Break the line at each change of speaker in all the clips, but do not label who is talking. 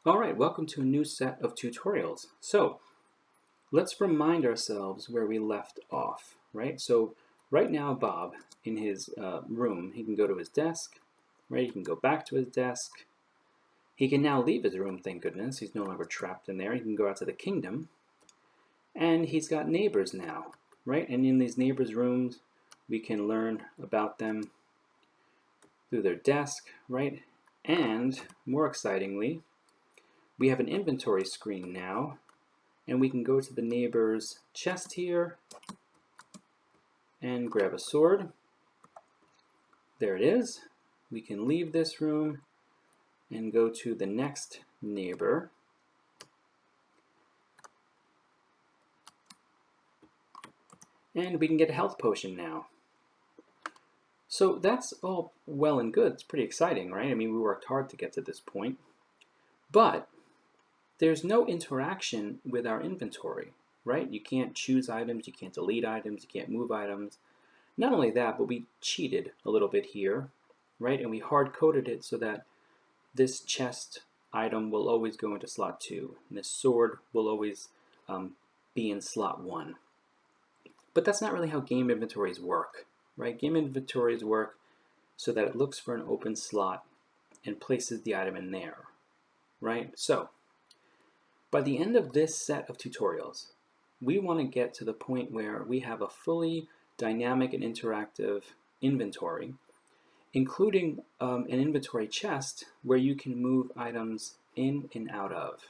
All right, welcome to a new set of tutorials. So let's remind ourselves where we left off, right? So right now, Bob, in his room, he can go to his desk, right? He can go back to his desk. He can now leave his room, thank goodness. He's no longer trapped in there. He can go out to the kingdom. And he's got neighbors now, right? And in these neighbors' rooms, we can learn about them through their desk, right? And more excitingly, we have an inventory screen now, and we can go to the neighbor's chest here and grab a sword. There it is. We can leave this room and go to the next neighbor. And we can get a health potion now. So that's all well and good. It's pretty exciting, right? I mean, we worked hard to get to this point. But there's no interaction with our inventory, right? You can't choose items, you can't delete items, you can't move items. Not only that, but we cheated a little bit here, right? And we hard-coded it so that this chest item will always go into slot 2, and this sword will always be in slot 1. But that's not really how game inventories work, right? Game inventories work so that it looks for an open slot and places the item in there, right? So by the end of this set of tutorials, we want to get to the point where we have a fully dynamic and interactive inventory, including an inventory chest where you can move items in and out of.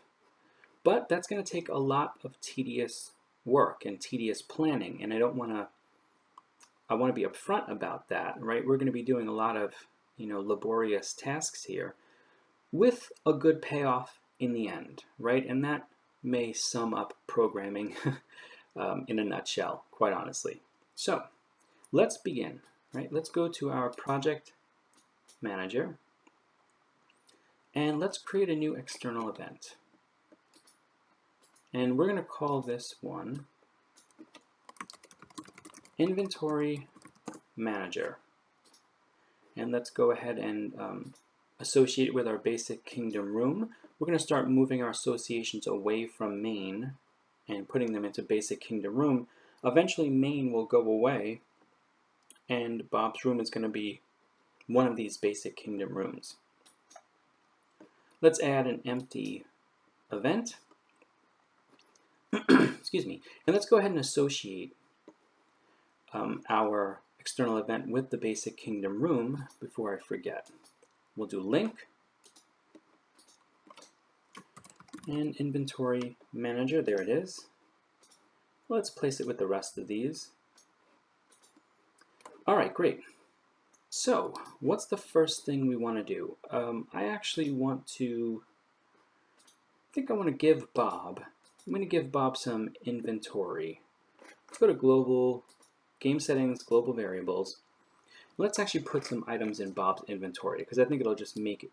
But that's going to take a lot of tedious work and tedious planning, and I want to be upfront about that, right? We're going to be doing a lot of, laborious tasks here with a good payoff in the end, right? And that may sum up programming in a nutshell, quite honestly. So let's begin, right? Let's go to our project manager and let's create a new external event. And we're going to call this one Inventory Manager. And let's go ahead and associate it with our basic kingdom room. We're going to start moving our associations away from main and putting them into basic kingdom room. Eventually main will go away and Bob's room is going to be one of these basic kingdom rooms. Let's add an empty event. Excuse me. And let's go ahead and associate our external event with the basic kingdom room before I forget. We'll do link and inventory manager. There it is. Let's place it with the rest of these. All right, great. So what's the first thing we want to do? I actually want to, I want to give Bob, I'm going to give Bob some inventory. Let's go to global, game settings, global variables. Let's actually put some items in Bob's inventory because I think it'll just make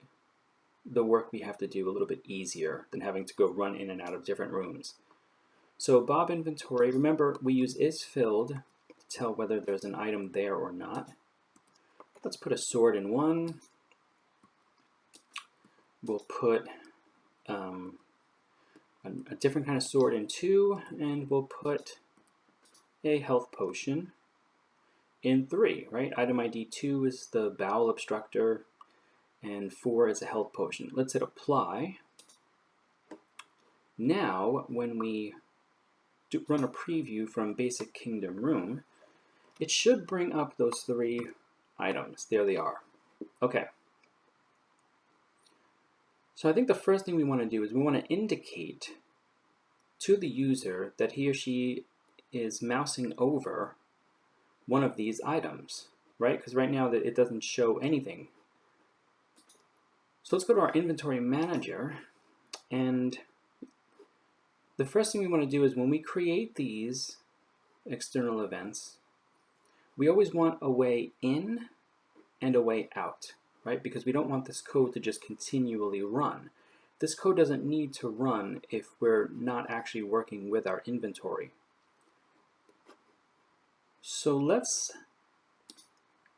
the work we have to do a little bit easier than having to go run in and out of different rooms. So Bob inventory, remember we use isFilled to tell whether there's an item there or not. Let's put a sword in 1. We'll put a different kind of sword in 2, and we'll put a health potion in 3, right? Item ID 2 is the bowel obstructor, and 4 is a health potion. Let's hit apply. Now, when we run a preview from basic kingdom room, it should bring up those 3 items. There they are. Okay. So I think the first thing we want to do is we want to indicate to the user that he or she is mousing over one of these items, right? Because right now it doesn't show anything. So let's go to our inventory manager, and the first thing we want to do is when we create these external events, we always want a way in and a way out, right? Because we don't want this code to just continually run. This code doesn't need to run if we're not actually working with our inventory. So let's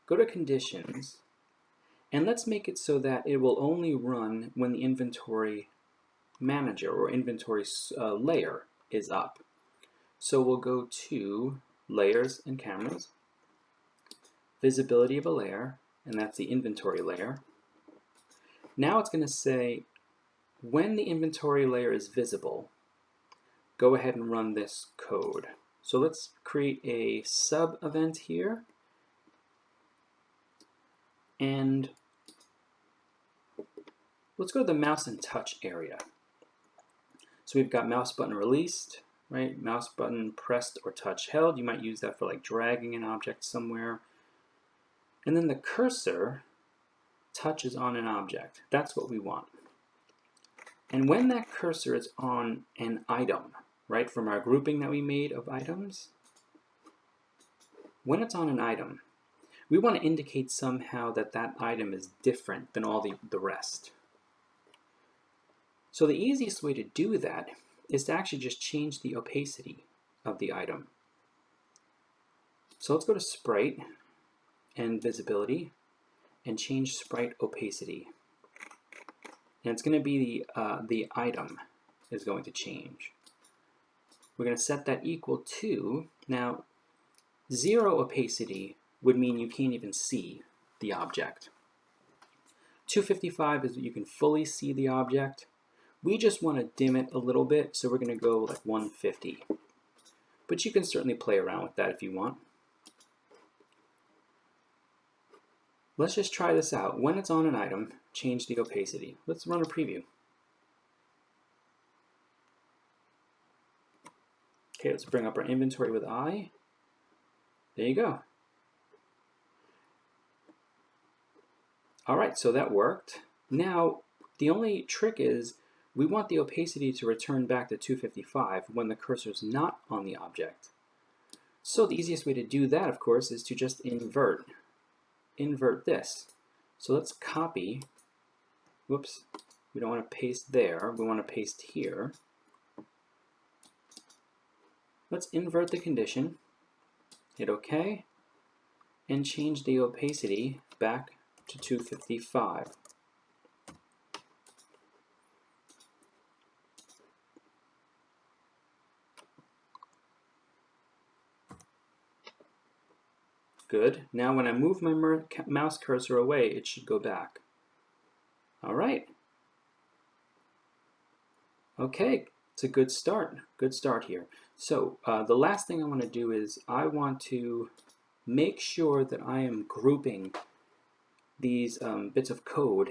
go to conditions and let's make it so that it will only run when the inventory manager or inventory layer is up. So we'll go to layers and cameras, visibility of a layer, and that's the inventory layer. Now it's going to say when the inventory layer is visible, go ahead and run this code. So let's create a sub event here, and let's go to the mouse and touch area. So we've got mouse button released, right? Mouse button pressed or touch held. You might use that for like dragging an object somewhere. And then the cursor touches on an object. That's what we want. And when that cursor is on an item, right, from our grouping that we made of items, when it's on an item, we want to indicate somehow that that item is different than all the rest. So the easiest way to do that is to actually just change the opacity of the item. So let's go to Sprite and Visibility and change Sprite Opacity. And it's going to be the item is going to change. We're going to set that equal to, now 0 opacity would mean you can't even see the object. 255 is that you can fully see the object. We just want to dim it a little bit, so we're going to go like 150. But you can certainly play around with that if you want. Let's just try this out. When it's on an item, change the opacity. Let's run a preview. Okay, let's bring up our inventory with I. There you go. All right, so that worked. Now, the only trick is we want the opacity to return back to 255 when the cursor's not on the object. So the easiest way to do that, of course, is to just invert this. So let's copy, whoops, we don't want to paste there, we want to paste here. Let's invert the condition, hit OK, and change the opacity back to 255. Good. Now when I move my mouse cursor away, it should go back. All right. Okay, it's a good start. Good start here. So the last thing I want to do is I want to make sure that I am grouping these bits of code,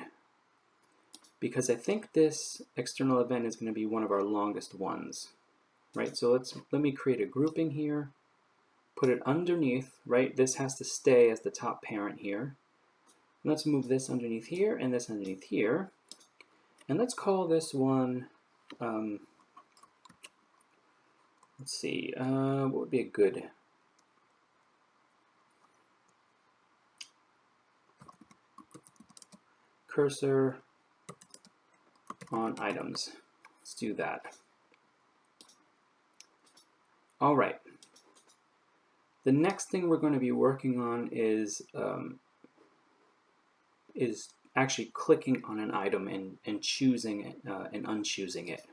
because I think this external event is going to be one of our longest ones. Right, so let me create a grouping here. Put it underneath, right? This has to stay as the top parent here. Let's move this underneath here and this underneath here. And let's call this one, let's see, what would be a good, cursor on items. Let's do that. All right. The next thing we're going to be working on is actually clicking on an item and choosing it and unchoosing it.